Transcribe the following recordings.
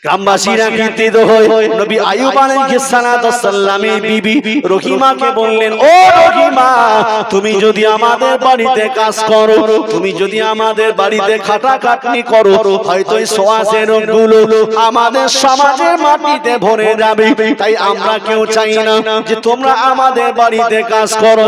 গ্রামবাসীরা চিন্তিত হয়ে নবী আইয়ুব আলাইহিস সালাতু ওয়াস সালামের বিবি রহিমাকে বললেন, ও রহিমা, তুমি যদি আমাদের বাড়িতে কাজ করো, তুমি যদি আমাদের বাড়িতে খাটাখাটনি করো, হয়তো এই সোয়াসের রোগগুলো আমাদের সমাজের মাটিতে ভরে যাবে। তাই আমরা কেউ চাই না যে তোমরা আমাদের বাড়িতে কাজ করো।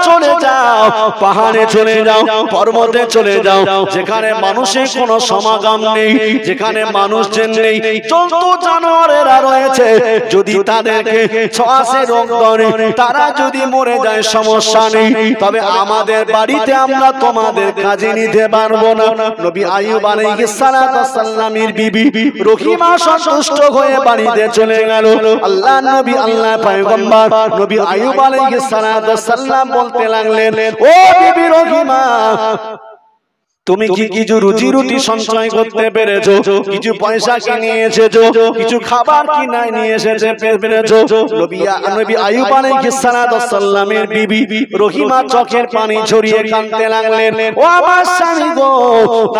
চলে যাও, পাহাড়ে চলে যাও, পর্বতে চলে যাও, যেখানে মানুষের কোনো সমাগম নেই, যেখানে মানুষজন নেই, জন্তু জানোয়ারেরা রয়েছে। যদি তাদেরকে শ্বাসে রোগ ধরে, তারা যদি মরে যায় সমস্যা নেই, তবে আমাদের বাড়িতে আমরা তোমাদের কাজে নিতে পারবো না। নবী আইয়ুব আলাইহিস সালাতু ওয়াস সালামের বিবি রহিমা সন্তুষ্ট হয়ে বাড়িতে চলে গেল। আল্লাহ নবী, আল্লাহ পয়গম্বর নবী আইয়ুব আলাইহিস সালাতু ওয়াস সালাম বলতে লাগলেন, ও বিবি রহিমা, তুমি কি কিছু রুজি রুটি সঞ্চয় করতে পেরেছো? কিছু পয়সা কি নিয়ে এসেছো? কিছু খাবার কি নাই নিয়ে এসেছে পেরেছো? নবী আইয়ুব আলাইহিস সালাতু ওয়াস সালামের বিবি রহিমা চোখের পানি ঝরিয়ে কাঁদতে লাগলেন, ও আমার স্বামী গো,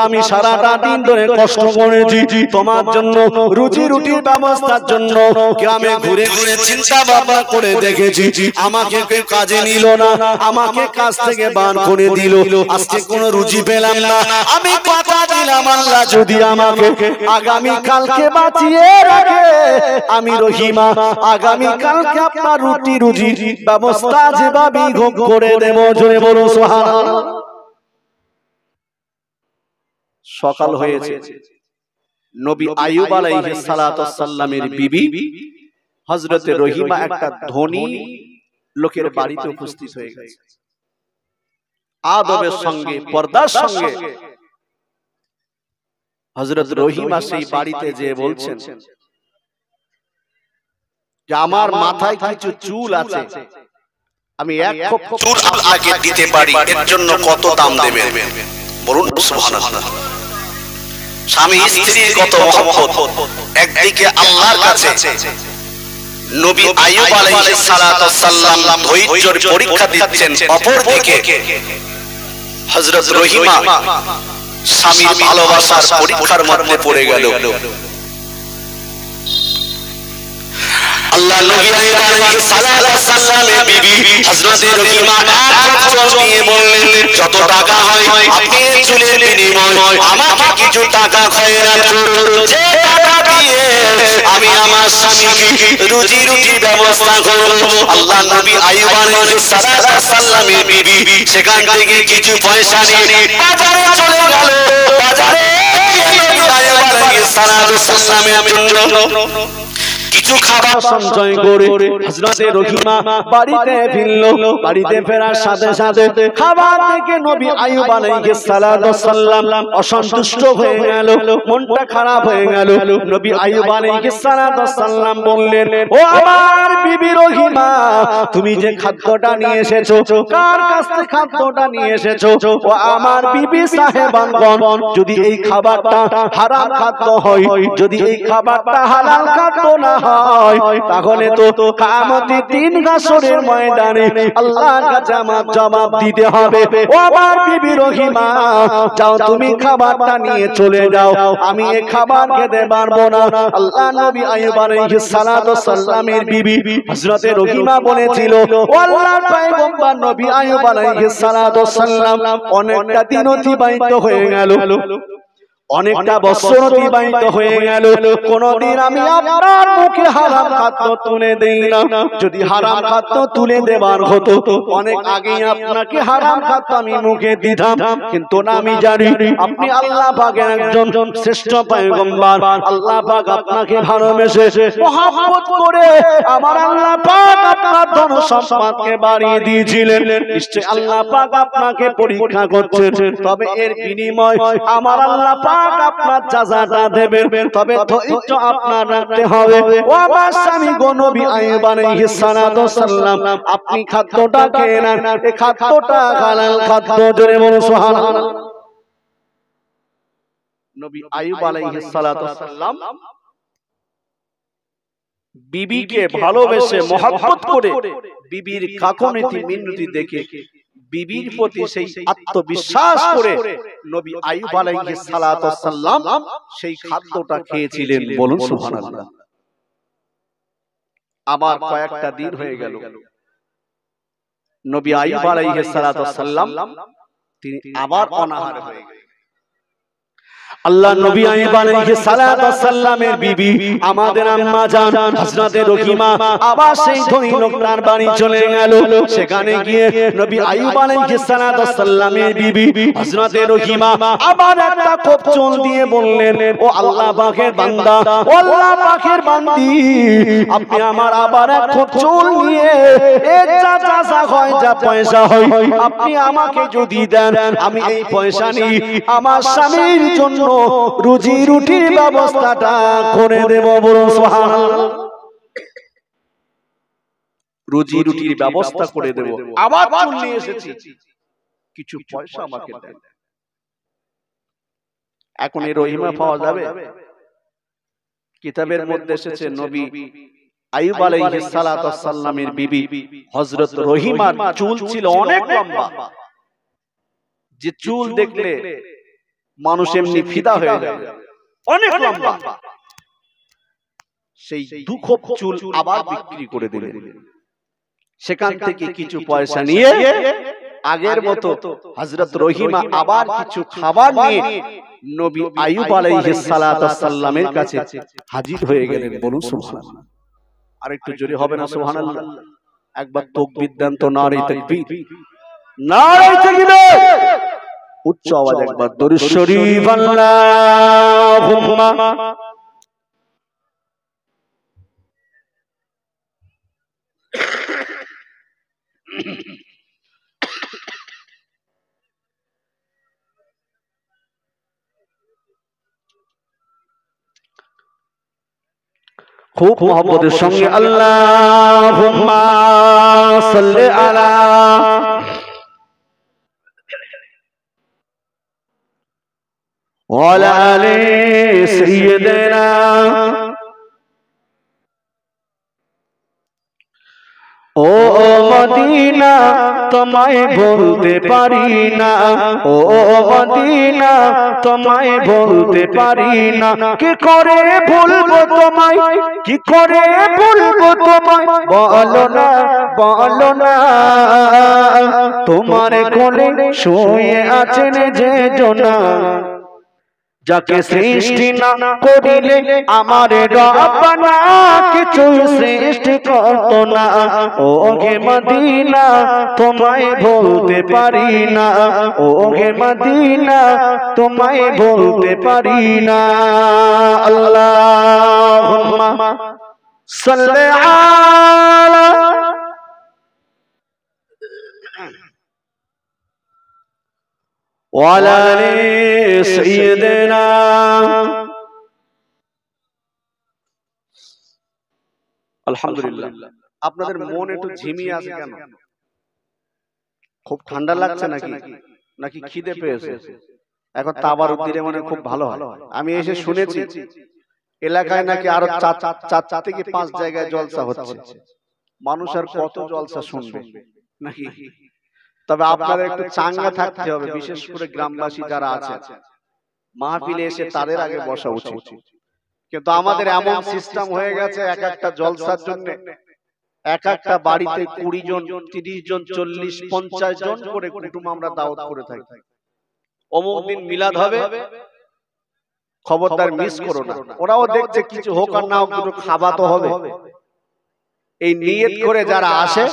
আমি সারাটা দিন ধরে কষ্ট করেছি তোমার জন্য, রুজি রুটির ব্যবস্থার জন্য গ্রামে ঘুরে ঘুরে চিন্তা ভাবনা করে দেখেছি, আমাকে কেউ কাজে নিল না, আমাকে কাজ থেকে বার করে দিল, আজকে কোনো রুজি পেলাম না। আমি কথা দিলাম, আল্লাহ যদি আমাকে আগামী কালকে বাঁচিয়ে রাখে, আমি রহিমা আগামী কালকে আপনার রুটি রুজির ব্যবস্থা যেভাবে হোক করে দেব। জোরে বলুন সুবহানাল্লাহ। সকাল হয়েছে, নবী আইয়ুব আলাইহিস সালাতু ওয়াস সালামের বিবি হযরতে রহিমা একটা ধনী লোকের বাড়িতে উপস্থিত হয়ে গেছে। আদবের সঙ্গে, পর্দার সঙ্গে হযরত রহিমা সেই বাড়িতে যে বলছেন যে আমার মাথায় কিছু চুল আছে, আমি এক খোপ চুল আপনাকে দিতে পারি, এর জন্য কত দাম দেবেন? বলুন সুবহানাল্লাহ। স্বামী স্ত্রীর কত মহব্বত, একদিকে আল্লাহর কাছে নবী আইয়ুব আলাইহিস সালাতু ওয়াস সালাম ধৈর্যের পরীক্ষা দিচ্ছেন, অপরদিকে হযরত রহিমা স্বামীর ভালোবাসার পরীক্ষার মধ্যে পড়ে গেল। আল্লাহ নবী আইয়ুব আলাইহিস সালাতু ওয়াস সালামের বিবি হযরত রহিমা এক চোখ নিয়ে বললেন, যত টাকা হয় আপনি চুলের বিনিময়ে আমাকে কিছু টাকা খয়রাত করুন, যে টাকা দিয়ে আমি আমার স্বামীকে রুজি রুটির ব্যবস্থা করব। আল্লাহ নবী আইয়ুব আলাইহিস সালাতু ওয়াস সালামের বিবি সেখান থেকে কিছু পয়সা নিয়ে বাজারে চলে গেল। বাজারে নবী আইয়ুব আলাইহিস সালাতু ওয়াস সালামের জন্য কিছু খাবার সঞ্চয় করে হযরতে রহিমা বাড়িতে ফিরল। বাড়িতে ফেরার সাথে সাথে খাবার থেকে নবী আইয়ুব আলাইহিস সালাতু ওয়াস সালাম অসন্তুষ্ট হয়ে গেল, মনটা খারাপ হয়ে গেল। নবী আইয়ুব আলাইহিস সালাতু ওয়াস সালাম বললেন, ও আমার বিবি রহিমা, তুমি যে খাদ্যটা নিয়ে এসেছো, কার কাছ থেকে খাদ্যটা নিয়ে এসেছো? ও আমার বিবি সাহেবানগণ, যদি এই খাবারটা হারাম খাদ্য হয়, যদি এই খাবারটা হালাল খাদ্য না হয়, তাহলে তো কিয়ামতের দিন হাসরের ময়দানে আল্লাহর কাছে আমার জবাব দিতে হবে। ও আমার বিবি রহিমা, যাও তুমি খাবারটা নিয়ে চলে যাও, আমি এই খাবার খেতে পারবো না। আল্লাহ নবী আইয়ুব আলাইহিস সালাতু ওয়াস সালামের বিবি হযরতে রহিমা বলেছিল, ও আল্লাহর পয়গম্বর নবী আইয়ুব আলাইহিস সালাতু ওয়াস সালাম অনেকটা দিন অতিবাহিত হয়ে গেল, অনেকটা বছর অতিবাহিত হয়ে গেল, কোনদিন আমি আপনার মুখে হারাম খাদ্য তুলে দেই না। যদি হারাম খাদ্য তুলে দেবার হতো, অনেক আগেই আপনাকে হারাম খাদ্য আমি মুখে দিতাম, কিন্তু না, আমি জানি আপনি আল্লাহ পাকের একজন শ্রেষ্ঠ পয়গম্বর। আল্লাহ পাক আপনাকে ভালোবেসে মহব্বত করে আমার আল্লাহ পাক আপনার ধন সম্পদকে বাড়িয়ে দিয়েছিলেন। নিশ্চয় আল্লাহ পাক আপনাকে পরীক্ষা করছেন, তবে এর বিনিময় আমার আল্লাহ পাক আপনার জাযাটা দেবেন, তবে ধৈর্য আপনার রাখতে হবে। ও আমার স্বামী গো নবী আইয়ুব আলাইহিস সালাতু ওয়াস সালাম, আপনি খাদ্যটা খেয়ে নেন, এই খাদ্যটা হালাল খাদ্য। জোরে বলুন সুবহানাল্লাহ। নবী আইয়ুব আলাইহিস সালাতু ওয়াস সালাম বিবিকে ভালোবেসে মহব্বত করে, বিবির কাকুনীতি মিনতি দেখে বিবির প্রতি সেই আত্মবিশ্বাস করে নবী আইয়ুব আলাইহিস সালাতু ওয়াস সালাম সেই খাদ্যটা খেয়েছিলেন। বলুন সুবহানাল্লাহ। আবার কয়েকটা দিন হয়ে গেল, নবী আইয়ুব আলাইহিস সালাতু ওয়াস সালাম তিনি আবার অনাহার হয়ে গেলেন। আল্লাহ নবী আইয়ুব আলাইহিস সালাতু ওয়াস সালামের বিবি আমাদের আম্মা জান হযরতে রহিমা আবার সেই ধনী লোকটার বাড়ি চলে গেল। সেখানে গিয়ে নবী আইয়ুব আলাইহিস সালাতু ওয়াস সালামের বিবি হযরতে রহিমা আবার একটা কোপ চুল দিয়ে বললেন, ও আল্লাহ পাকের বান্দা, ও আল্লাহ পাকের বান্দি, আপনি আমার আবার এক কোপ চুল নিয়ে এক চাচা হয় যা পয়সা হয় আপনি আমাকে যদি দেন, আমি এই পয়সা নিয়ে আমার স্বামীর জন্য রুজি রুটির ব্যবস্থাটা করে দেব। বলুন সুবহানাল্লাহ। রুজি রুটির ব্যবস্থা করে দেব। আবার চুল নিয়ে এসেছি, কিছু পয়সা আমাকে দেন। এখন এই রহিমা পাওয়া যাবে? কিতাবের মধ্যে এসেছে নবী আইয়ুব আলাইহিস সালাতু ওয়াস সালামের বিবি হযরত রহিমার চুল ছিল অনেক লম্বা, যে চুল দেখলে মানুষ এমনি ফিদা হয়ে যায়, অনেক লম্বা। সেই দুখোপ চুল আবার বিক্রি করে দিলেন। সেখান থেকে কিছু পয়সা নিয়ে আগের মতো হযরত রহিমা আবার কিছু খাবার নিয়ে নবী আইয়ুব আলাইহিস সালাতু ওয়াস সালামের কাছে হাজির হয়ে গেলেন। বলুন সুবহানাল্লাহ। আর একটু জোরে হবে না সুবহানাল্লাহ? একবার তাকবীর দেন তো, নারে তাকবীর, নারে তাকবীর, উচ্চ আওয়াজ একবার দরুদ শরীফ আল্লাহুম্মা খুব মহব্বতের সঙ্গে আল্লাহুম্মা সাল্লি আলা ওয়ালা আলি সাইয়্যিদিনা। ও মদিনা তোমায় বলতে পারি না, ও মদিনা তোমায় বলতে পারি না, কি করে ভুলবো তোমায়, কি করে ভুলবো তোমায়, বলো না বলো না। তোমার কোলে শুয়ে আছেন যে জনা, যাকে সৃষ্টি না করিলে আমার রব্বানা কিছু সৃষ্টি করত না। ও গে মদিনা তোমায় বলতে পারি না, ও গে মদিনা তোমায় বলতে পারি না। আল্লাহুম্মা সাল্লি আলা ওয়ালা আলি সাইয়্যিদিনা। আলহামদুলিল্লাহ। আপনাদের মন একটু ঝিমিয়ে আছে কেন? খুব ঠান্ডা লাগছে নাকি, নাকি খিদে পেয়েছে? এখন তাবারুক দিলে মানে খুব ভালো হয়। আমি এসে শুনেছি এলাকায় নাকি আরো 4 থেকে 5 জায়গায় জলসা হচ্ছে। মানুষ আর কত জলসা শুনবে নাকি? তবে আপনাদের একটু চাঙ্গা থাকতে হবে, বিশেষ করে গ্রামবাসী যারা আছে, মাহফিলে এসে তাদের আগে বসা উচিত। কিন্তু আমাদের এমন সিস্টেম হয়ে গেছে, এক একটা জলসার জন্য এক একটা বাড়িতে 20 জন, 30 জন, 40, 50 জন করে কুটুম আমরা দাওয়াত করে থাকি। অমুক দিন মিলাদ হবে, খবরদার মিস করো না। ওরাও দেখছে কিছু হোক আর না হোক দুটো খাওয়া তো হবে। এই নিয়ত করে যারা আসে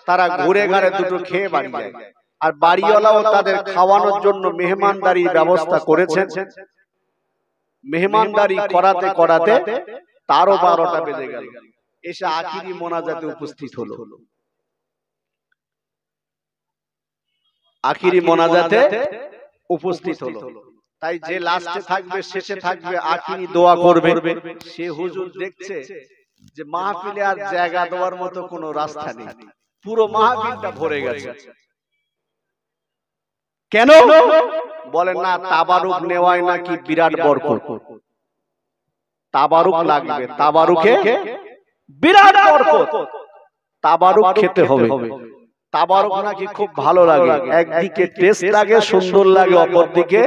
তারা ঘুরে ঘাড়ে দুটো খেয়ে বাড়ি যায়। আর বাড়িওয়ালাও তাদের খাওয়ানোর জন্য মেহমানদারি ব্যবস্থা করেছেন। মেহমানদারি করাতে করাতে তারও 12টা বেজে গেল। এসে আখিরি মোনাজাতে উপস্থিত হলো। আখিরি মোনাজাতে উপস্থিত হলো। তাই যে লাস্টে থাকবে, শেষে থাকবে, আখিরি দোয়া করবে, সে হুজুর দেখছে যে মাহফিলে আর জায়গা দেওয়ার মতো কোনো রাস্তা নেই, পুরো মাহফিলটা ভরে গেছে। কেন বলেন না? তাবারুক নেওয়ায় নাকি বিরাট বরকত। তাবারুক লাগবে, তাবারুকে বিরাট বরকত। তাবারুক খেতে হবে। তাবারক নাকি খুব ভালো লাগে, একদিকে টেস্ট লাগে, সুন্দর লাগে, অপরদিকে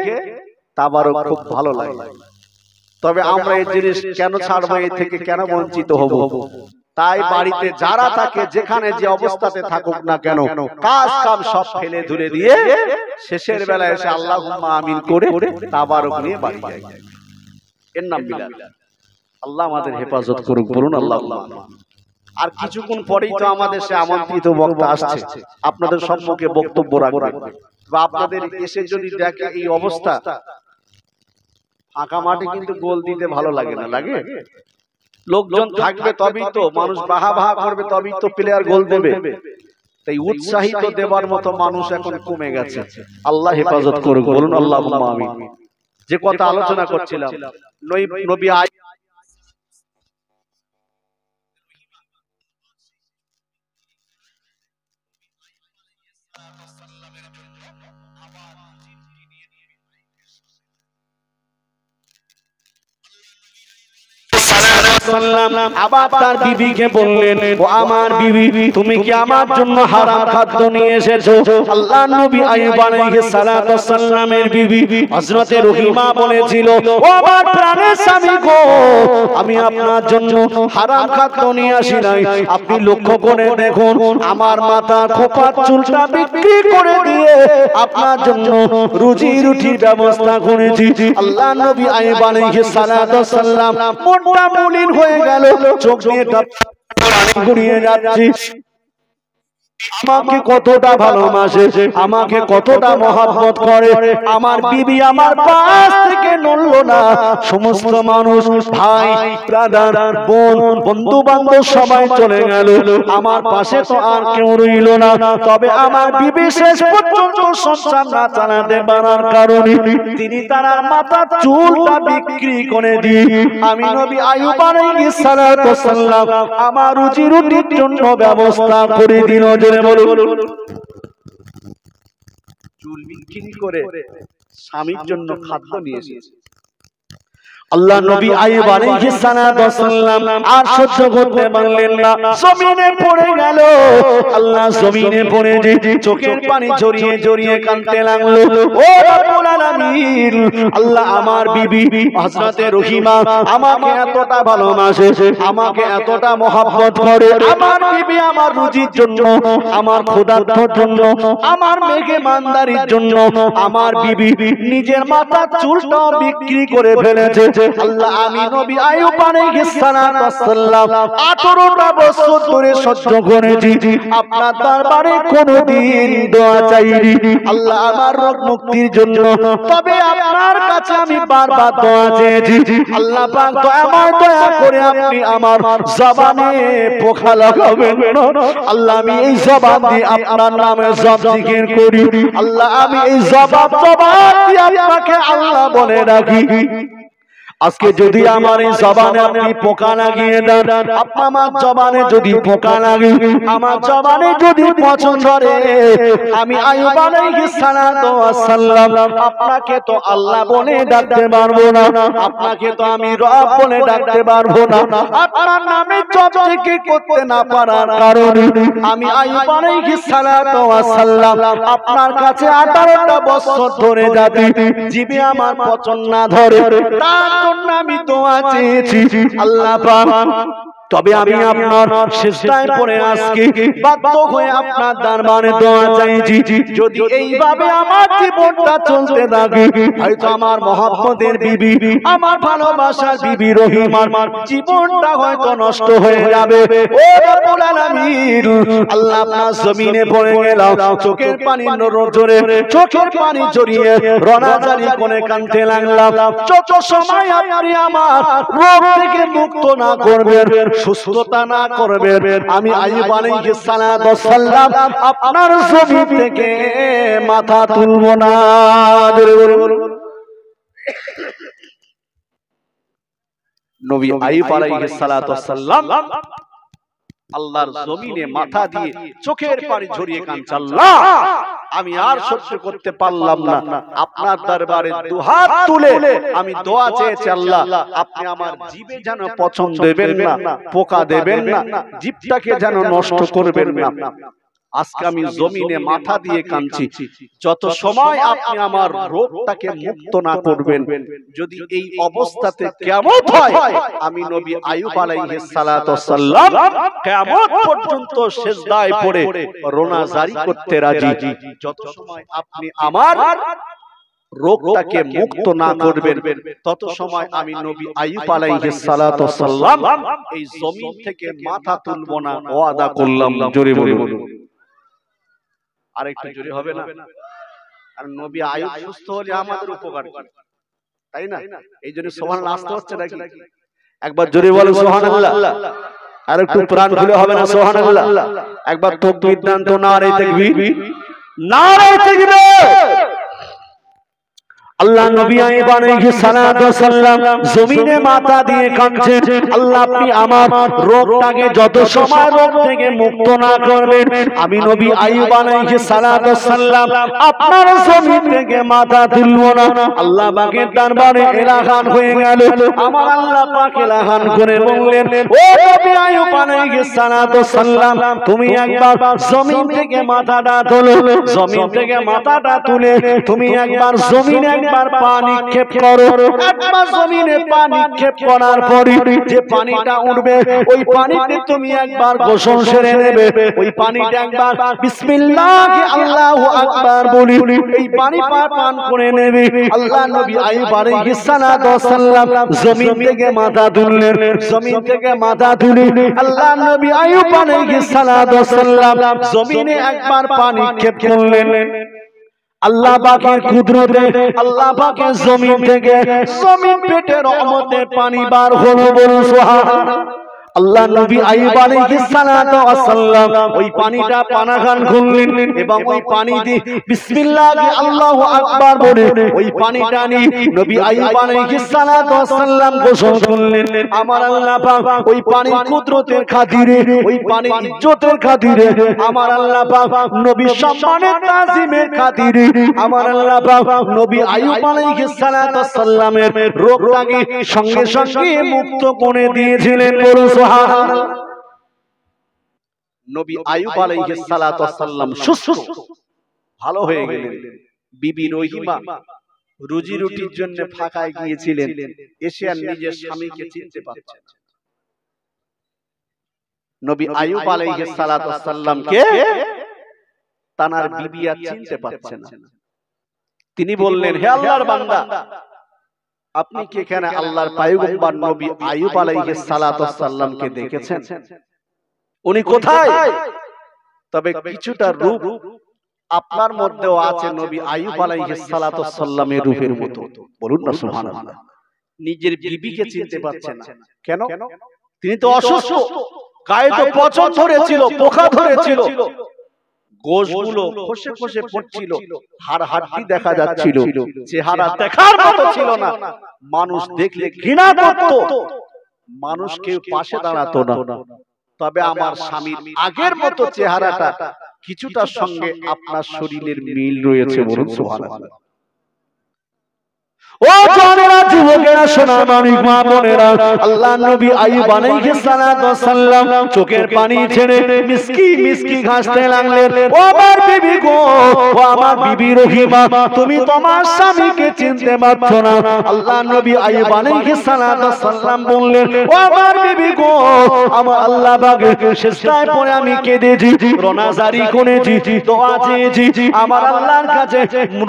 তাবারক খুব ভালো লাগে। তবে আমরা এই জিনিস কেন ছাড়বো, এই থেকে কেন বঞ্চিত হব? তাই বাড়িতে যারা থাকে, যেখানে যে অবস্থাতে থাকুক না কেন, কাজ কাম সব ফেলে ধুলে দিয়ে শেষের বেলায় এসে আল্লাহুম্মা আমিন করে তাবারক নিয়ে বাড়ি যায়। এর নাম মিলাদ। আল্লাহ আমাদের হেফাজত করুক, বলুন আল্লাহুম্মা আমিন। আর কিছুক্ষণ পরেই তো আমাদের সে আমন্ত্রিত বক্তা আসছে, আপনাদের সম্মুখে বক্তব্য রাখবে। বা আপনাদের এসে যদি দেখে এই অবস্থা, ফাঁকা মাঠে কিন্তু গোল দিতে ভালো লাগে না, লাগে? লোকজন থাকবে তবেই তো মানুষ বাহা বাহা করবে, তবেই তো প্লেয়ার গোল দেবে। তাই উৎসাহিত দেবার মতো মানুষ এখন কমে গেছে। আল্লাহ হেফাজত করুক, বলুন আল্লাহুম্মা আমিন। যে কথা আলোচনা করছিলাম, নবী আবার তার বিবিকে বললেন, ও আমার বিবি, তুমি কি আমার জন্য হারাম খাদ্য নিয়ে এসেছো? আল্লাহ নবী আইয়ুব আলাইহিস সালাতু ওয়াস সালামের বিবি হযরতে রহিমা বলেছিল, ও আমার প্রাণের স্বামী গো, আমি আপনার জন্য হারাম খাদ্য নিয়ে আসি নাই। আপনি লক্ষ্য করে দেখুন, আমার মাথা খোপা চুলটা বিক্রি করে দিয়ে আপনার জন্য রুজি রুটির ব্যবস্থা করেছি। আল্লাহ নবী আইয়ুব আলাইহিস সালাতু ওয়াস সালাম মোটা মুলিন হয়ে গেল, চোখ দিয়ে ঘুরিয়ে যাচ্ছে। আমাকে কতটা ভালোবাসে, আমাকে কতটা মহব্বত করে। আমার বিবি আমার পাশ থেকে নড়লো না। সমস্ত মানুষ, ভাই, ব্রাদার, বোন, বন্ধু বান্ধব সবাই চলে গেল, আমার পাশে তো আর কেউ রইল না। তবে আমার বিবি শেষ পর্যন্ত সংসার না চালাতে পারার কারণে তিনি তার মাথার চুলটা বিক্রি করে দিয়ে আমি নবী আইয়ুব আলাইহিস সালাতু ওয়াস সালাম আমার রুজি রুটির জন্য ব্যবস্থা করে দিল। চুল বিক্রি করে স্বামীর জন্য খাদ্য নিয়ে এসেছে। আল্লাহ নবী আইয়ুব আলাইহিস সালাতু ওয়াস সালাম আর সহ্য করতে পারলেন না, জমিনে পড়ে গেল। আল্লাহ জমিনে পড়ে যে চোখের পানি জড়িয়ে জড়িয়ে কাঁদতে লাগলো। ও রব্বুল আলামিন, আল্লাহ আমার বিবি হযরতে রহিমা আমাকে এতটা ভালোবাসে, আমাকে এতটা মহব্বত করে। আমার বিবি আমার রুজির জন্য, আমার ক্ষুধার্তর জন্য, আমার মেহমানদারির জন্য আমার বিবি নিজের মাথার চুলটা বিক্রি করে ফেলেছে। আল্লাহ আমি নবী আইয়ুব আলাইহিস সালাতু ওয়াস সালাম 18টা বছর ধরে সহ্য করেছি, আপনার দরবারে কোনদিন দোয়া চাইনি আল্লাহ আমার রোগ মুক্তির জন্য। তবে আপনার কাছে আমি বারবার দোয়া চেয়েছি, আল্লাহ পাক দয়াময় দয়া করে আপনি আমার জবানে পোকা লাগাবেন না। আল্লাহ আমি এই জবান দিয়ে আপনার নামে সব জিকির করি। আল্লাহ আমি এই জবান দিয়ে আপনাকে আল্লাহ বলে রাখি। আজকে যদি আমার এই জবানে আপনি পোকা লাগিয়ে দেন, আপনার জবানে যদি পোকা লাগে, আমার জবানে যদি পছন্দ ধরে, আমি আইয়ুব আলাইহিস সালাতু ওয়াস সালাম আপনাকে তো আল্লাহ বলে ডাকতে পারবো না, আপনাকে তো আমি রব বলে ডাকতে পারবো না। আপনার নামে জপ থেকে করতে না পারার কারণে আমি আইয়ুব আলাইহিস সালাতু ওয়াস সালাম আপনার কাছে 18টা বছর ধরে যাচ্ছি, জিভে আমার পছন্দ না ধরে, তার জন্য আমি দোয়া চেয়েছি আল্লাহ পাক। তবে আমি আপনার সিজদায় পড়ে আজকে বাধ্য হয়ে আপনার দরবারে দোয়া চাইছি, যদি এইভাবে আমার জীবনটা চলতে থাকে, হয়তো আমার মহব্বতের বিবি, আমার ভালোবাসার বিবি রহিমার জীবনটা হয়তো নষ্ট হয়ে যাবে। ও রব্বুল আলামিন, আল্লাহ আপনার জমিনে পড়ে গেলাম, চোখের পানি নজরে, চোখের পানি জড়িয়ে রনাজারি করে কাঁদতে লাগলাম। যত সময় আপনি আমার রোগ থেকে মুক্ত না করবেন, সুস্থতা না করবেন, আমি আইয়ুব আলাইহিস সালাতু ওয়াস সালাম আপনার জমিন থেকে মাথা তুলব না। নবী আইয়ুব আলাইহিস সালাতু ওয়াস সালাম আল্লাহর জমিনে মাথা দিয়ে চোখের পানি ঝরিয়ে কাঁদছে, আল্লাহ আমি আর সহ্য করতে পারলাম না, আপনার দরবারে দুহাত তুলে আমি দোয়া চেয়েছি, আল্লাহ আপনি আমার জিভে যেন পছন্দ দেবেন না, পোকা দেবেন না, জিভটাকে যেন নষ্ট করবেন না। আজকে আমি জমিনে মাথা দিয়ে কাঁদছি, যত সময় আপনি আমার রোগটাকে মুক্ত না করবেন, যদি এই অবস্থাতে কিয়ামত হয়, আমি নবী আইয়ুব আলাইহিস সালাতু ওয়াসসালাম কিয়ামত পর্যন্ত সিজদায় পড়ে রোনা জারি করতে রাজি। যত সময় আপনি আমার রোগটাকে মুক্ত না করবেন, তত সময় আমি নবী আইয়ুব আলাইহিস সালাতু ওয়াসসালাম এই জমিন থেকে মাথা তুলব না, ওয়াদা করলাম। জোরে বলুন, আরেকটু জোরে হবে না? আর নবী আইয়ুব সুস্থ হলে আমাদের উপকার, তাই না? এই জন্য সুবহানাল্লাহ আসতে হচ্ছে নাকি? একবার জোরে বলো সুবহানাল্লাহ। আর একটু প্রাণ খুলে হবে না সুবহানাল্লাহ? একবার তাকবীর দেন তো, নারে তাকবীর, নারে তাকবীর। আল্লাহ নবী আইয়ুব আলাইহিস সালাতু ওয়াসসালাম জমিনে মাথা দিয়ে কাঁদছেন, আল্লাহ আপনি আমার রোগটাকে যত সময় রোগ থেকে মুক্ত না করবেন, আমি নবী আইয়ুব আলাইহিস সালাতু ওয়াসসালাম আপনার জমিন থেকে মাথা তুলব না। আল্লাহ পাকের দরবারে এলাহান হয়ে গেল। আমার আল্লাহ পাক এলাহান করে বললেন, ও নবী আইয়ুব আলাইহিস সালাতু ওয়াসসালাম, তুমি একবার জমিন থেকে মাথাটা তোলো। জমিন থেকে মাথাটা তুলে তুমি একবার জমিনে একবার পানি নিক্ষেপ করো। একবার জমিনে পানি নিক্ষেপ করার পরে যে পানিটা উঠবে, ওই পানিতে তুমি একবার গোসল সেরে নেবে। ওই পানিটা একবার বিসমিল্লাহি আল্লাহু আকবার বলি এই পানি পান করে নেবে। আল্লাহ নবী আইয়ুব আলাইহিস সালাতু ওয়াসসালাম জমিন থেকে মাথা তুললেন। জমিন থেকে মাথা তুলে আল্লাহ নবী আইয়ুব আলাইহিস সালাতু ওয়াসসালাম জমিনে একবার পানি নিক্ষেপ করলেন। আল্লাহ পাকের কুদরতে আল্লাহ পাকের জমিন থেকে জমিন পেটে রহমতের পানি বার হলো, বলুন সুবহানাল্লাহ। আল্লাহ নবী আইয়ুব আলাইহিস সালাতু ওয়াসসালাম ওই পানিটা পানাখান করলেন এবং ওই পানি দিয়ে বিসমিল্লাহি আল্লাহু আকবার বলে ওই পানিটা নিয়ে নবী আইয়ুব আলাইহিস সালাতু ওয়াসসালাম গোসল করলেন। আমার আল্লাহ পাক ওই পানির কুদরতের খাতিরে, ওই পানির ইজ্জতের খাতিরে, আমার আল্লাহ পাক নবীর সম্মানের তাজিমের খাতিরে আমার আল্লাহ পাক নবী আইয়ুব আলাইহিস সালাতু ওয়াসসালামের রোগটাকে সঙ্গে সঙ্গে মুক্ত করে দিয়েছিলেন, বলুন সুবহানাল্লাহ। নবী আইয়ুব আলাইহিস সালাতু ওয়াসসালাম সুস্থ ভালো হয়ে গেলেন। বিবি রহিমা রুজি রুটির জন্য ফাঁকায় গিয়েছিলেন, এসে আর নিজের স্বামীকে চিনতে পারছেন না। নবী আইয়ুব আলাইহিস সালাতু ওয়াসসালামকে তানার বিবি আর চিনতে পারছেন না। তিনি বললেন, হে আল্লাহর বান্দা, আপনি কি এখানে আল্লাহর পয়গম্বর নবী আইয়ুব আলাইহিস সালাতু ওয়াসসালামকে দেখেছেন? উনি কোথায়? তবে কিছুটা রূপ আপনার মধ্যেও আছে নবী আইয়ুব আলাইহিস সালাতু ওয়াসসালামের রূপের মতো, বলুন না সুবহানাল্লাহ। নিজের বিবিকে চিনতে পারছেন না কেন? তিনি তো অসুস্থ, গায়ে তো পচন ধরেছিল, পোকা ধরেছিল, গোশগুলো খসে খসে পড়ছিল, হাড় হাড্ডি দেখা যাচ্ছিল, চেহারা দেখার মতো ছিল না। মানুষ দেখলে ঘৃণা করত, মানুষ কেউ পাশে দাঁড়াতো না। তবে আমার স্বামীর আগের মতো চেহারাটা কিছুটা সঙ্গে আপনার শরীরের মিল রয়েছে, বলুন সুবহানাল্লাহ। ও জানেরা, যুবকেরা, সোনা মানিক মা বোনেরা, আল্লাহ নবী আইয়ুব আলাইহিস সালাতু ওয়াসসালাম চোখের পানি ছেড়ে মিসকি মিসকি হাসতে লাগলেন। ও আমার বিবি গো, ও আমার বিবি রহিমা, তুমি তোমার স্বামীকে চিনতে পারছো না। আল্লাহ নবী আইয়ুব আলাইহিস সালাতু ওয়াসসালাম বললেন, ও আমার বিবি গো, আমার আল্লাহ পাকের সিজদায় পড়ে আমি কেঁদেছি, রোনা জারি করেছি, দোয়া চেয়েছি আমার আল্লাহর কাছে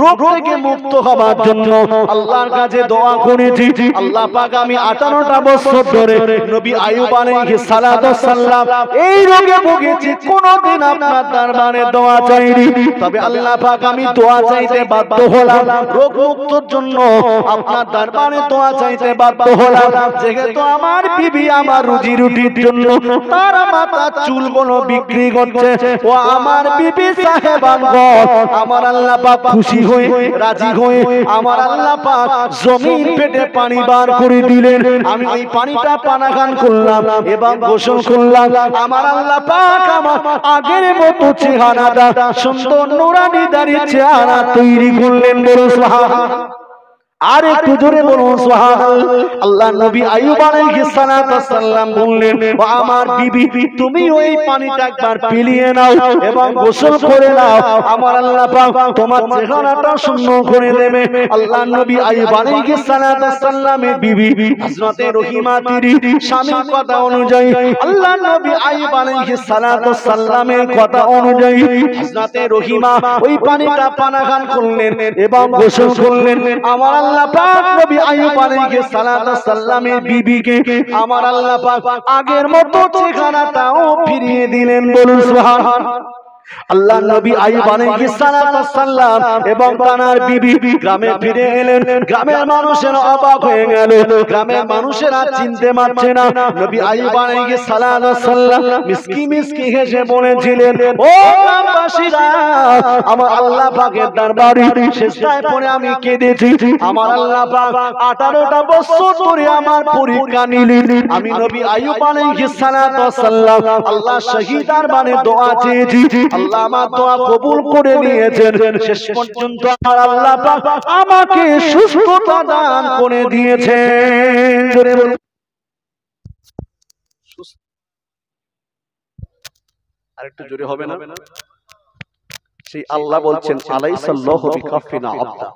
রোগ থেকে মুক্ত হবার জন্য। আল্লাহর কাছে দোয়া করেছি, আল্লাহ পাক আমি 58টা বছর ধরে নবী আইয়ুব আলাইহিস সালাতু ওয়াসসালাম এই রোগে ভুগেছি, কোনদিন আপনার দরবারে দোয়া চাইনি। তবে আল্লাহ পাক আমি দোয়া চাইতে বাধ্য হলাম, রোগ মুক্তির জন্য আপনার দরবারে দোয়া চাইতে বাধ্য হলাম, যেহেতু আমার বিবি আমার রুজি রুটির জন্য তার মাথা চুলগুলো বিক্রি করছে। ও আমার বিবি সাহেবানগণ, আমার আল্লাহ পাক খুশি হয়ে রাজি হয়ে আমার আল্লাহ পাক জমিন পেটে পানি বার করে দিলেন। আমি ওই পানিটা পানাখান করলাম এবং গোসল করলাম। আমার আল্লাহ পাক আমার আগের মতো চেহারাটা সুন্দর নুরানি দাড়ি চেহারা তৈরি করলেন, বলুন সুবহানাল্লাহ। আর একটু জোরে বলুন সুবহানাল্লাহ। আল্লাহ নবী আইয়ুব আলাইহিস সালাতু ওয়াসসালাম বললেন, ও আমার বিবি তুমি ওই পানিটা একবার পিলিয়ে নাও এবং গোসল করে নাও, আমার আল্লাহ পাক তোমার চেহারাটা সুন্দর করে দেবে। আল্লাহ নবী আইয়ুব আলাইহিস সালাতু ওয়াসসালামের বিবি হযরতে রহিমা তিরি স্বামীর কথা অনুযায়ী, আল্লাহ নবী আইয়ুব আলাইহিস সালাতু ওয়াসসালামের কথা অনুযায়ী হযরতে রহিমা ওই পানিটা পানাহার করলেন এবং গোসল করলেন। আমার আল্লাহ পাক নবী আইয়ুব আলাইহিস সালাতু ওয়াসসালামের বিবিকে আমার আল্লাহ পাক আগের মতো চেহারাটাও ফিরিয়ে দিলেন। বলুন সুবহানাল্লাহ। আল্লাহ নবী আইয়ুব আলাইহিস সালাতু ওয়াসসালাম এবং তার বিবি গ্রামে ফিরে এলেন। গ্রামের মানুষেরা অবাক হয়ে গেল, গ্রামের মানুষেরা চিনতে পারছে না। নবী আইয়ুব আলাইহিস সালাতু ওয়াসসালাম মিসকি মিসকি হেসে বলেছিলেন, ও গ্রামবাসীরা, আমার আল্লাহ পাকের দরবারে সিজদায় পড়ে আমি কেঁদেছি। আমার আল্লাহ পাক 18টা বছর ধরে আমার পরীক্ষা নিলেন। আমি নবী আইয়ুব আলাইহিস সালাতু ওয়াসসালাম আল্লাহ শহীদার বানে দোয়া চেয়েছি, আল্লাহ আমার দোয়া কবুল করে নিয়েছেন। শেষ পর্যন্ত আমার আল্লাহ পাক আমাকে সুস্থতা দান করে দিয়েছেন। জোরে বলুন। আরেকটু জোরে হবে না? সেই আল্লাহ বলছেন, আলাইসাল্লাহু বিকাফিনা আবদা।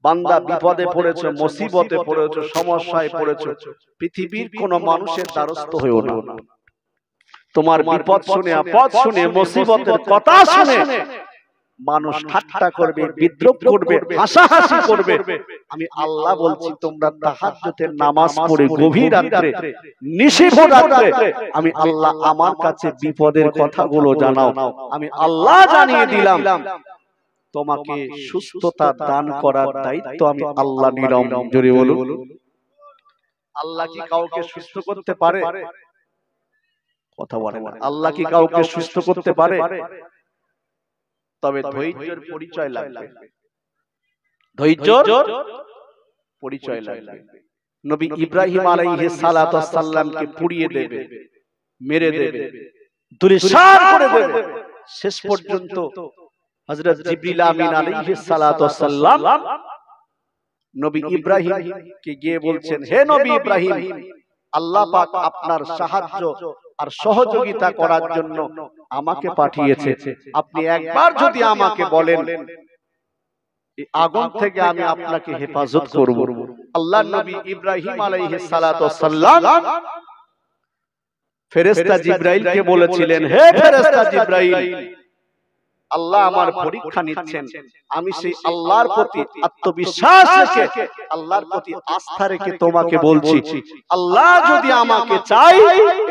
বান্দা বিপদে পড়েছো, মুসিবতে পড়েছো, সমস্যায় পড়েছো, পৃথিবীর কোন মানুষের দ্বারস্থ হইও না। তোমার বিপদ শুনে, আপদ শুনে, মুসিবতের কথা শুনে মানুষ ঠাট্টা করবে, বিদ্রূপ করবে, হাসাহাসি করবে। আমি আল্লাহ বলছি, তোমরা তাহাজ্জুদের নামাজ পড়ে গভীর রাতে, নিশিভ রাতে আমি আল্লাহ আমার কাছে বিপদের কথাগুলো জানাও। আমি আল্লাহ জানিয়ে দিলাম, তোমাকে সুস্থতা দান করার দায়িত্ব আমি আল্লাহ নিলাম। জোরে বলুন। আল্লাহ কি কাউকে সুস্থ করতে পারে? কথা বলে না। আল্লাহ কি কাউকে সুস্থ করতে পারে? তবে ধৈর্যের পরিচয় লাগবে। ধৈর্যের পরিচয় লাগবে। নবী ইব্রাহিম আলাইহিস সালাতু ওয়াসসালামকে পুড়িয়ে দেবে, মেরে দেবে, ধূলিসাৎ করে দেবে। শেষ পর্যন্ত হযরত জিবরিল আমিন আলাইহিস সালাতু ওয়াসসালাম নবী ইব্রাহিম কে গিয়ে বলছেন, হে নবী ইব্রাহিম, আল্লাহ পাক আপনার সাহায্য আর সহযোগিতা করার জন্য আমাকে পাঠিয়েছে। আপনি একবার যদি আমাকে বলেন, এই আগুন থেকে আমি আপনাকে হেফাজত করব। আল্লাহ নবী ইব্রাহিম আলাইহিস সালাতু ওয়াসসালাম ফেরেশতা জিবরাইলকে বলেছিলেন, হে ফেরেশতা জিবরাইল, আল্লাহ আমার পরীক্ষা নিচ্ছেন। আমি সেই আল্লাহর প্রতি আত্মবিশ্বাস রেখে, আল্লাহর প্রতি আস্থা রেখে তোমাকে বলছি, আল্লাহ যদি আমাকে চাই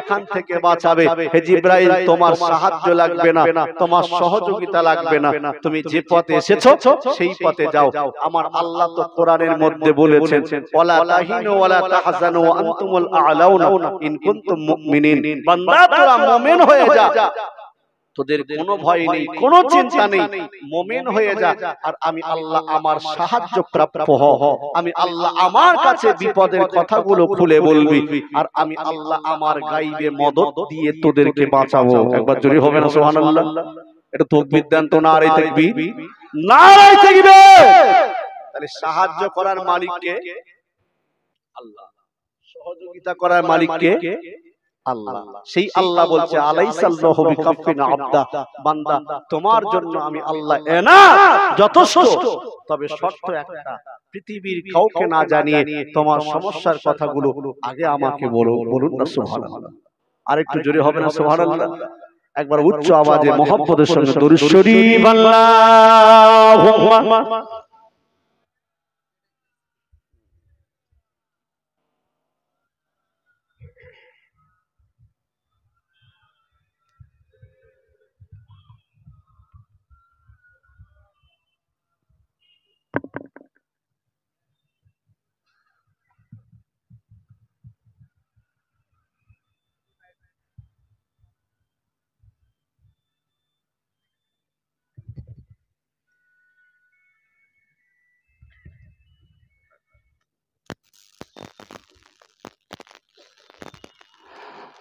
এখান থেকে বাঁচাবে। হে জিবরাইল, তোমার সাহায্য লাগবে না, তোমার সহযোগিতা লাগবে না, তুমি যে পথে এসেছো সেই পথে যাও। আমার আল্লাহ তো কোরআনের মধ্যে বলেছেন, ওয়ালা তাহিনু ওয়ালা তাহজানু ওয়া আনতুমুল আ'লাউনা ইন কুনতুম মুমিনিন। বান্দা তোরা মুমিন হয়ে যা, তোদের কোনো ভয় নেই, কোনো চিন্তা নেই, মুমিন হয়ে যা। আর আমি আল্লাহ আমার সাহায্য প্রাপ্য হ। আমি আল্লাহ আমার কাছে বিপদের কথাগুলো খুলে বলবি, আর আমি আল্লাহ আমার গাইবে মদদ দিয়ে তোদেরকে বাঁচাবো। একবার জোরে হবে না সুবহানাল্লাহ? এটা তাকবীর দেন তো, নারে তাকবীর, নারে তাকবীর। তাহলে সাহায্য করার মালিক কে? আল্লাহ। সহযোগিতা করার মালিক কে? আল্লাহ। সেই আল্লাহ বলছে, আলাইসাল্লাহু বিকাফিনা আবদা, বান্দা তোমার জন্য আমি আল্লাহ এনাফ, যথেষ্ট। তবে শর্ত একটা, পৃথিবীর কাউকে না জানিয়ে তোমার সমস্যার কথাগুলো আগে আমাকে বলো। বলুন না সুবহানাল্লাহ। আরেকটু জোরে হবে না সুবহানাল্লাহ? একবার উচ্চ আওয়াজে মুহাম্মদের সঙ্গে দরুদ শরীফ আল্লাহুম্মা।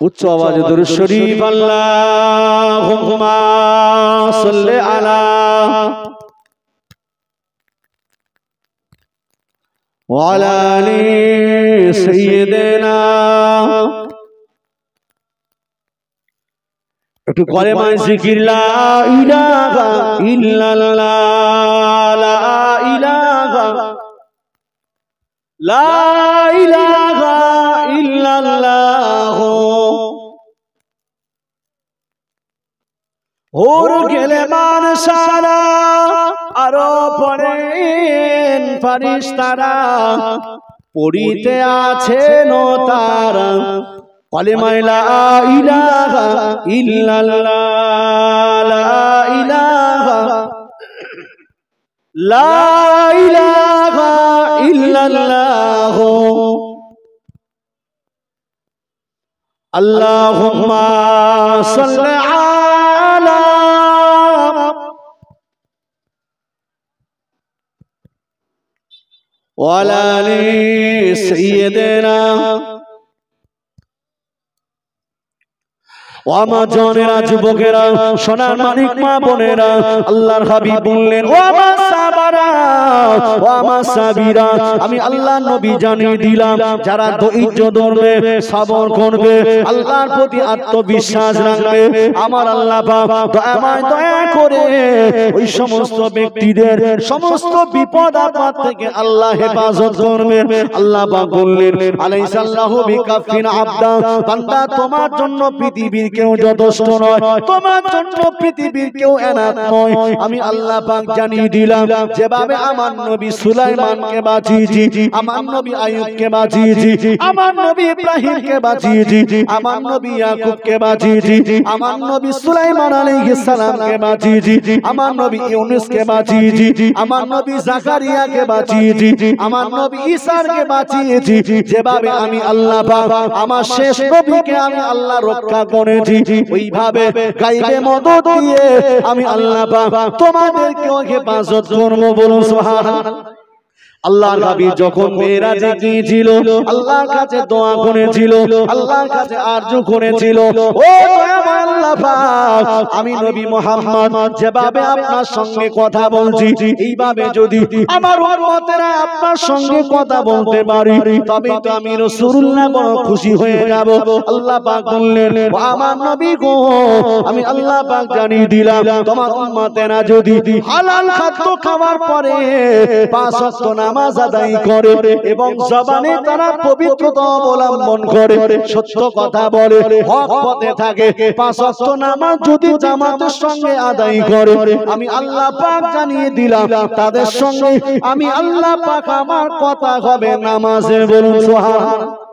উচ্চ আওয়াজে দরুদ শরীফ আল্লাহুম্মা সাল্লি আলা ওয়ালা আলি সাইয়্যিদিনা। একটু কলেমা জিকির লা ইলাহা ইল্লাল্লাহ, লা ইলাহা, লা ইলাহা ইল্লাল্লাহ। ওর গেলেমান সারা আরো পড়েন ফারিস্তারা, পড়িতে আছেন তারা কলেমা লা ইলাহা ইল্লাল্লাহ, লা ইলাহা, লা ইলাহা ইল্লাল্লাহ। আল্লাহুম্মা সাল্লি আলা ওয়ালা আলি সাইয়্যিদিনা। ও আমার জনেরা, যুবকেরা, সোনার মানিক মা বোনেরা, আল্লাহর হাবিব বললেন ও আমার সাহাবারা, ও আমার সাহাবীরা, আমি আল্লাহর নবী জানিয়ে দিলাম যারা ধৈর্য ধরবে, সবর করবে, আল্লাহর প্রতি আত্মবিশ্বাস রাখবে, আমার আল্লাহ পাক দয়াময় দয়া করে ওই সমস্ত ব্যক্তিদের সমস্ত বিপদ আপদ থেকে আল্লাহ হেফাজত করবে। আল্লাহ পাক বললেন আলাইসাল্লাহু বিকাফিন আবদা, বান্দা তোমার জন্য পৃথিবীর কেউ যথেষ্ট নয়, তোমার জন্য পৃথিবীর কেউ এনাত নয়। আমি আল্লাহ পাক জানিয়ে দিলাম যেভাবে আমার নবী সুলাইমানকে বাঁচিয়েছি, আমার নবী আইয়ুবকে বাঁচিয়েছি, আমার নবী ইব্রাহিমকে বাঁচিয়েছি, আমার নবী ইয়াকুবকে বাঁচিয়েছি, আমার নবী সুলাইমান আলাইহিস সালামকে বাঁচিয়েছি, আমার নবী ইউনূসকে বাঁচিয়েছি, আমার নবী জাকারিয়াকে বাঁচিয়েছি, আমার নবী ঈসাকে বাঁচিয়েছি। যেভাবে আমি আল্লাহ পাক আমার শেষ নবীকে আমি আল্লাহ রক্ষা করেছি, ওইভাবে গায়বে মদদ দিয়ে আমি আল্লাহ পাক তোমাদেরকেও হেফাজত করব। বলুন সুবহানাল্লাহ। আল্লাহর হাবিব যখন মেরাজে গিয়েছিল, আল্লাহর কাছে দোয়া করেছিল, আল্লাহর কাছে আরজু করেছিল, ও দয়াময় আল্লাহ পাক, আমি নবী মুহাম্মদ যেভাবে আপনার সঙ্গে কথা বলছি, এইভাবে যদি আমার উম্মতেরা আপনার সঙ্গে কথা বলতে পারি, তবে তো আমি রাসূলুল্লাহ বড় খুশি হয়ে যাব। আল্লাহ পাক বললেন ও আমার নবী গো, আমি আল্লাহ পাক জানিয়ে দিলাম তোমার উম্মতেরা যদি হালাল খাদ্য খাওয়ার পরে 5 ওয়াক্ত নামাজ আদায় করে এবং জবানে তারা পবিত্রতা অবলম্বন করে, সত্য কথা বলে, হক পথে থাকে, 5 ওয়াক্ত নামাজ যদি জামাতের সঙ্গে আদায় করে, আমি আল্লাহ পাক জানিয়ে দিলাম তাদের সঙ্গে আমি আল্লাহ পাক আমার কথা হবে নামাজে। বলুন সুবহানাল্লাহ।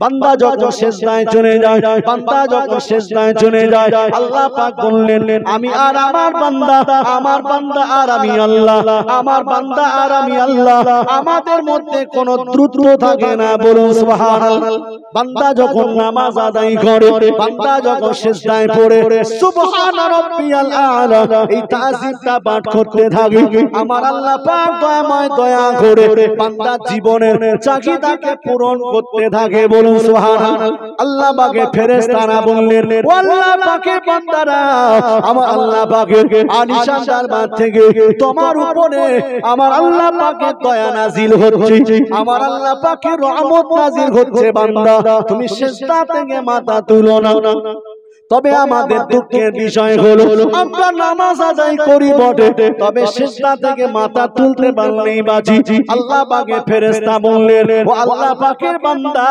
বান্দা যখন সিজদায় চলে যায়, বান্দা যখন সিজদায় চলে যায়, আল্লাহ পাক বললেন আমি আর আমার বান্দা, আমার বান্দা আর আমি আল্লাহ, আমার বান্দা আর আমি আল্লাহ, আমাদের মধ্যে কোনো দ্রুত থাকে না। বলুন সুবহানাল্লাহ। বান্দা যখন নামাজ আদায় করে, বান্দা যখন সিজদায় পড়ে সুবহান রাব্বিয়াল আলা এই তাসবিহটা পাঠ করতে থাকে, আমার আল্লাহ পাক দয়াময় দয়া করে বান্দার জীবনের চাহিদাকে পূরণ করতে থাকে। বলুন সুবহানাল্লাহ। আল্লাহ পাকে ফেরেশতারা বললেন ও আল্লাহ পাকের বান্দারা, আমার আল্লাহ পাকের আলিশান দরবার থেকে তোমার উপরে আমার আল্লাহ পাকের দয়া নাজিল হচ্ছে, আমার আল্লাহ পাকের রহমত নাজিল হচ্ছে। বান্দা তুমি সিজদা থেকে মাথা তুলো না। তবে আমাদের দুঃখের বিষয় হলো আমরা নামাজ আদায় করি বটে, তবে সিজদা থেকে মাথা তুলতে পারলেই বাঁচি। আল্লাহ পাকের ফেরেশতা বললেন ও আল্লাহ পাকের বান্দা,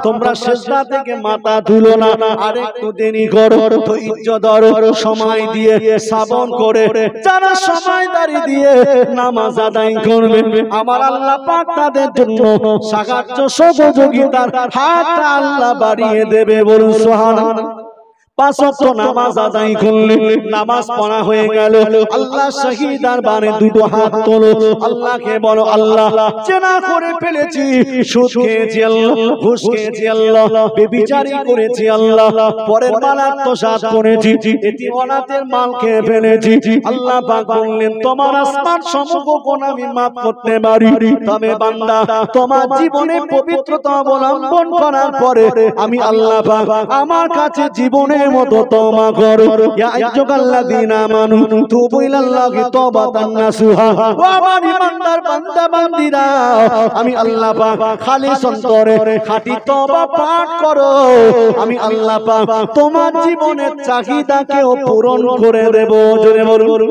তোমরা সিজদা থেকে মাথা তুলো না, আরেকটু দেরি করো, ধৈর্য ধরো, সময় দিয়ে শ্রবণ করে যারা সময়দারি দিয়ে নামাজ আদায় করবে, আমার আল্লাহ পাক তাদের জন্য সাহায্য সহযোগিতার হাত আল্লাহ বাড়িয়ে দেবে। বলুন সুবহানাল্লাহ। 5 ওয়াক্ত নামাজ আদায় করলে, নামাজ পড়া হয়ে গেল, আল্লাহ শহীদ দরবারে দুটো হাত তোলো, আল্লাহকে বলো আল্লাহ জেনা করে ফেলেছি, সুদ খেয়েছি আল্লাহ, ঘুষ খেয়েছি আল্লাহ, ব্যভিচারী করেছি আল্লাহ, পরের মাল আত্মসাৎ করেছি, এটি অনাথের মাল খেয়ে ফেলেছি। আল্লাহ পাক বললেন তোমার আসমান সমগ্র গুনাহ আমি maaf করতে পারি, তবে বান্দা তোমার জীবনে পবিত্রতা অবলম্বন করার পরে আমি আল্লাহ পাক আমার কাছে জীবনে মনের মতো তওবা করো ইয়া আইয়ুহাল্লাযীনা আমানু তুবু ইলাল্লাহি তাওবাতান নাসুহা ওয়া আমার ইমানদার বান্দা বান্দীরা আমি আল্লাহ পাক খালিস অন্তরে খাঁটি তওবা পাঠ করো আমি আল্লাহ পাক তোমার জীবনের চাহিদাকেও পূরণ করে দেব জোরে বলুন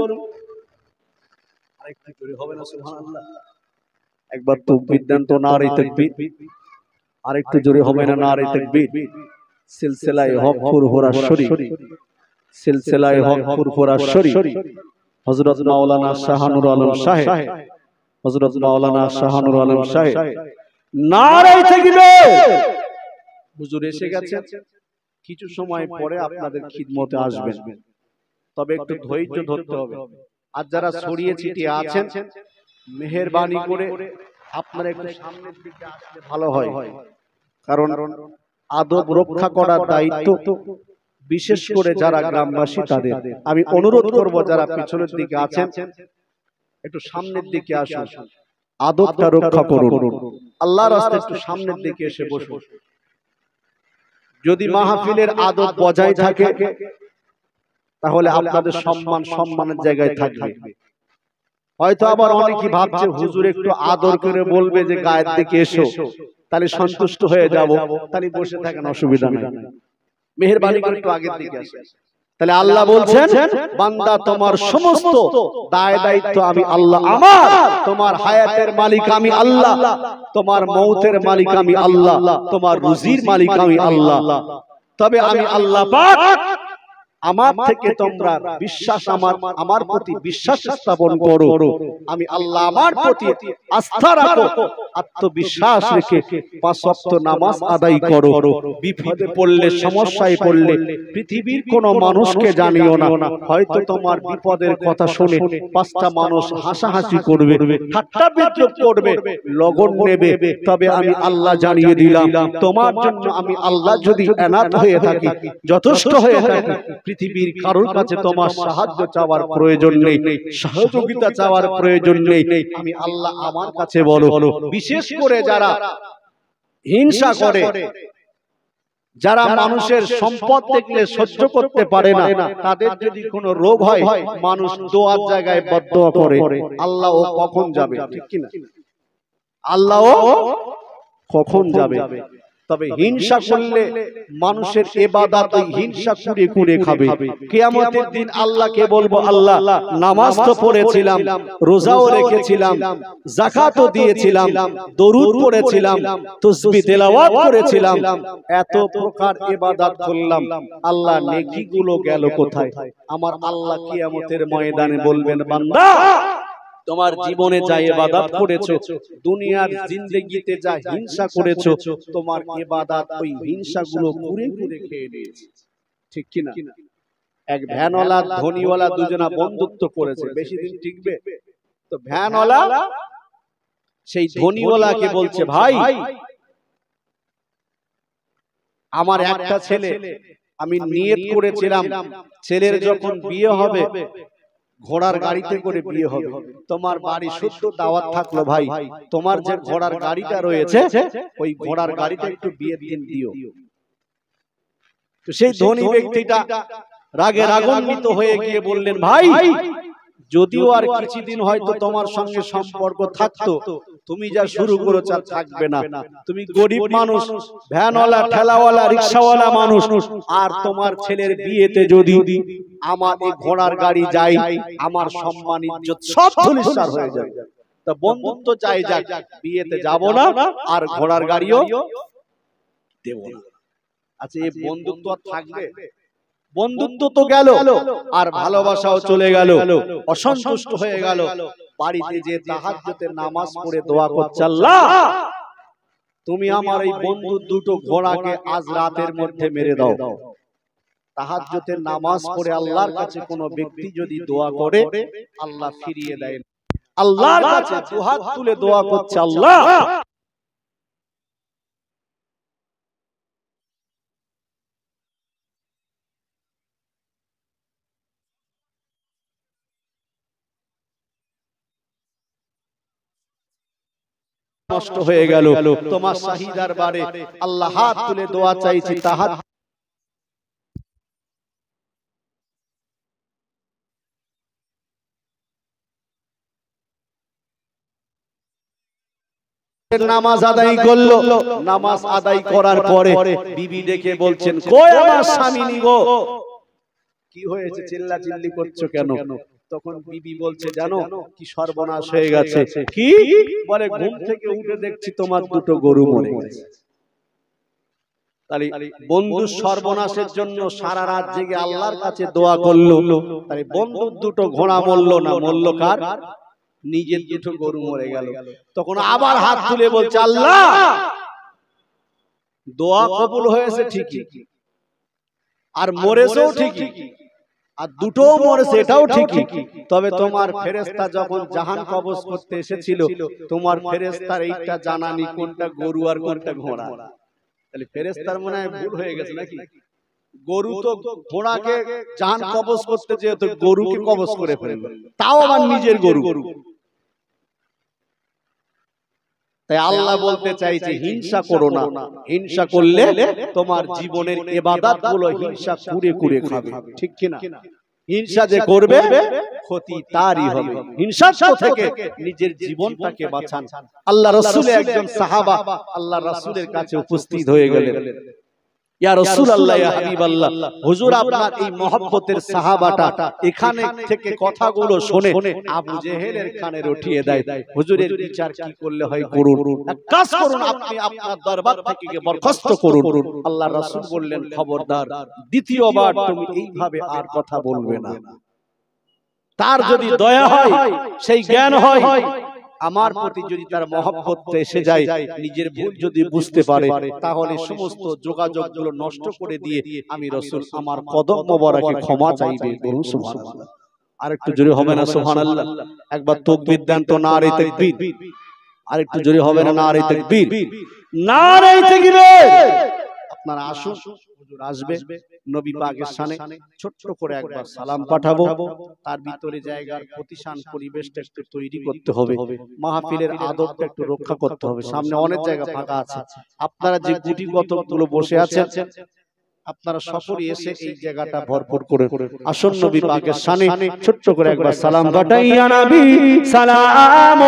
আরেকটু জোরে হবে না সুবহানাল্লাহ একবার তাকবীর দেন তো নারে তাকবীর আরেকটু জোরে হবে না নারে তাকবীর সিলসিলায়ে হক ফুরফুরা শরীফ সিলসিলায়ে হক ফুরফুরা শরীফ হযরত মাওলানা শাহানুর আলম সাহেব হযরত মাওলানা শাহানুর আলম সাহেব নারে তাকবীর হুজুর এসে গেছে কিছু সময় পরে আপনাদের খিদমতে আসবেন তবে একটু ধৈর্য ধরতে হবে আর যারা ছড়িয়ে ছিটিয়ে আছেন মেহেরবানি করে আপনারা একটু সামনের দিকে আসলে ভালো হয় কারণ আদব রক্ষা করার দায়িত্ব বিশেষ করে যারা গ্রামবাসী তাদের আমি অনুরোধ করব যারা পিছনের দিকে আছেন একটু সামনের দিকে আসুন আদবটা রক্ষা করুন আল্লাহর রাস্তায় একটু সামনের দিকে এসে বসুন যদি মাহফিলের আদব বজায় থাকে তাহলে আপনাদের সম্মানের জায়গায় থাকবে হয়তো আবার অনেকেই ভাবছে হুজুর একটু আদর করে বলবে যে গায়ের দিকে এসো তাহলে সন্তুষ্ট হয়ে যাব তাহলে বসে থাকেন অসুবিধা নেই মেহেরবানি করে একটু আগের দিকে আসেন তাহলে আল্লাহ বলছেন বান্দা তোমার সমস্ত দায় দায়িত্ব আমি আল্লাহ আমার তোমার হায়াতের মালিক আমি আল্লাহ তোমার মৌতের মালিক আমি আল্লাহ তোমার রুজির মালিক আমি আল্লাহ তবে আমি আল্লাহ পাক আমার থেকে তোমরা বিশ্বাস আমার প্রতি বিশ্বাস স্থাপন করো আমি আল্লাহ আমার প্রতি আস্থা রাখো আত্মবিশ্বাস রেখে পাঁচ ওয়াক্ত নামাজ আদায় করো বিপদে পড়লে সমস্যায় পড়লে পৃথিবীর কোনো মানুষকে জানিও না হয়তো তোমার বিপদের কথা শুনে পাঁচটা মানুষ হাসাহাসি করবে ঠাট্টা বিদ্রূপ করবে লগন নেবে তবে আমি আল্লাহ জানিয়ে দিলাম তোমার জন্য আমি আল্লাহ যদি এনাত হয়ে থাকি যথেষ্ট হয়ে থাকি পৃথিবীর কারোর কাছে তোমার সাহায্য চাওয়ার প্রয়োজন নেই সহযোগিতা চাওয়ার প্রয়োজন নেই আমি আল্লাহ আমার কাছে বলো বিশেষ করে যারা হিংসা করে যারা মানুষের সম্পদ দেখলে সহ্য করতে পারে না তাদের যদি কোনো রোগ হয় মানুষ দোয়ার জায়গায় বদদোয়া করে আল্লাহ ও কখন যাবে ঠিক কি না আল্লাহ ও কখন যাবে তবে হিংসা করলে মানুষের ইবাদত ওই হিংসা কুরে কুরে খাবে কিয়ামতের দিন আল্লাহকে বলবো আল্লাহ নামাজ তো পড়েছিলাম রোজাও রেখেছিলাম যাকাতও দিয়েছিলাম দরুদ পড়েছিলাম তাসবিহ তেলাওয়াত করেছিলাম এত প্রকার ইবাদত করলাম আল্লাহ নেকিগুলো গেল কোথায় আমার আল্লাহ কিয়ামতের ময়দানে বলবেন বান্দা তোমার জীবনে যা ইবাদত করেছো দুনিয়ার জিন্দেগিতে যা হিংসা করেছো তোমার ইবাদত ওই হিংসাগুলো কুরে কুরে খেয়ে নিয়েছে ঠিক কি না এক ভ্যানওয়ালা ধনীওয়ালা দুজনা বন্ধুত্ব করেছে বেশি দিন টিকবে তো ভ্যানওয়ালা সেই ধনীওয়ালাকে বলছে ভাই আমার একটা ছেলে আমি নিয়ত করেছিলাম ছেলের যখন বিয়ে হবে ঘোড়ার গাড়িতে করে বিয়ে হবে তোমার বাড়ি শুদ্ধ দাওয়াত থাকলো ভাই তোমার যে ঘোড়ার গাড়িটা রয়েছে ওই ঘোড়ার গাড়িতে একটু বিয়ের দিন দিও তো সেই ধনী ব্যক্তিটা রাগে রাগান্বিত হয়ে গিয়ে বললেন ভাই যদিও আর কিছুদিন হয়তো তোমার সঙ্গে সম্পর্ক থাকতো তুমি যা শুরু করেছো থাকবে না তুমি গরিব মানুষ ভ্যানওয়ালা ঠেলাওয়ালা রিকশাওয়ালা মানুষ আর তোমার ছেলের বিয়েতে যদি আমার এই ঘোড়ার গাড়ি যায় আমার সম্মান ইজ্জত সব ধূলিসাৎ হয়ে যাবে তা বন্ধুত্ব চাই যাক বিয়েতে যাব না আর ঘোড়ার গাড়িও দেব না আচ্ছা এই বন্ধুত্ব থাকবে বন্ধুত্ব তো গেল আর ভালোবাসাও চলে গেল অসন্তুষ্ট হয়ে গেল বাড়িতে যে তাহাজ্জুদের নামাজ পড়ে দোয়া করছে আল্লাহ তুমি আমার এই বন্ধু দুটো ঘোড়াকে আজ রাতের মধ্যে মেরে দাও তাহাজ্জুদের নামাজ পড়ে আল্লাহর কাছে কোনো ব্যক্তি যদি দোয়া করে আল্লাহ ফিরিয়ে দেয় আল্লাহর কাছে দুহাত তুলে দোয়া করছে আল্লাহ নষ্ট হয়ে গেল তোমার শাহিদার বারে আল্লাহ হাত তুলে দোয়া চাইছি তাহাজ্জুদ নামাজ আদায় করলো, নামাজ আদায় করার পরে বিবি ডেকে বলছেন, কই আমার স্বামী গো, কি হয়েছে চিল্লাচিল্লি করছো কেন? তখন বিবি বলছে, জানো কি সর্বনাশ হয়ে গেছে? কি বলে? ঘুম থেকে উঠে দেখছি তোমার দুটো গরু মরে গেছে। তাহলে বন্ধুর সর্বনাশের জন্য সারা রাত জেগে আল্লাহর কাছে দোয়া করলো, তাহলে বন্ধুর দুটো ঘোড়া মরলো না, মরলো কার? নিজের দুটো গরু মরে গেল। তখন আবার হাত তুলে বলছে, আল্লাহ দোয়া কবুল হয়েছে ঠিকই, আর মরেছেও ঠিকই, আর দুটো মরেছে এটাও ঠিকই, তবে তোমার ফেরেশতা যখন জাহান কবজ করতে এসেছিল, তোমার ফেরেশতার এইটা জানানি কোনটা গরু আর কোনটা ঘোড়া। তাহলে ফেরেশতার মনে হয় ভুল হয়ে গেছে নাকি? গরু তো ঘোড়াকে জাহান কবজ করতে যেহেতু গরুকে কবজ করে ফেলল, তাও আবার নিজের গরু। তাই আল্লাহ বলতে চাইছে, হিংসা করো না, হিংসা করলে তোমার জীবনের ইবাদত গুলো হিংসা কুরে কুরে খাবে, ঠিক কিনা? হিংসা যে করবে ক্ষতি তারই হবে। হিংসার থেকে নিজের জীবনটাকে বাঁচান। আল্লাহ রাসূলের একজন সাহাবা আল্লাহ রাসূলের কাছে উপস্থিত হয়ে গেলেন, ইয়া রাসূলুল্লাহ, ইয়া হাবিবাল্লাহ, হুজুর আপনার এই মহব্বতের সাহাবাটা এখানে থেকে কথাগুলো শুনে আবু জেহেলের কানে উঠিয়ে দেয়। হুজুরের বিচার কি করলে হয় করুন, এক কাজ করুন, আপনি আপনার দরবার থেকে বরখাস্ত করুন। আল্লাহ রাসূল বললেন, খবরদার, দ্বিতীয়বার তুমি এইভাবে আর কথা বলবে না। তার যদি দয়া হয়, সেই জ্ঞান হয়, আমার প্রতি যদি তার মহব্বত এসে যায়, নিজের ভুল যদি বুঝতে পারে, তাহলে সমস্ত যোগাযোগগুলো নষ্ট করে দিয়ে আমি রাসূল আমার কদম মোবারকে ক্ষমা চাইবে। বলুন সুবহানাল্লাহ। আর একটু জোরে হবে না সুবহানাল্লাহ? একবার তাকবীর দেন তো, নারে তাকবীর। আর একটু জোরে হবে না, নারে তাকবীর, নারে তাকবীর। আপনারা আসুন, হুজুর আসবে, নবী পাকের শানে ছোট্ট করে একবার সালাম পাঠাবো। তার ভিতরে জায়গার প্রতিষ্ঠান পরিবেশটা একটু তৈরি করতে হবে, মাহফিলের আদবটা একটু রক্ষা করতে হবে। সামনে অনেক জায়গা ফাঁকা আছে, আপনারা যে গুটি কতকগুলো বসে আছেন, আপনারা সকলে এসে এই জায়গাটা ভরপুর করে আসুন। নবী পাকের শানে ছোট্ট করে একবার সালাম পাঠাই, ইয়া নবী সালাম।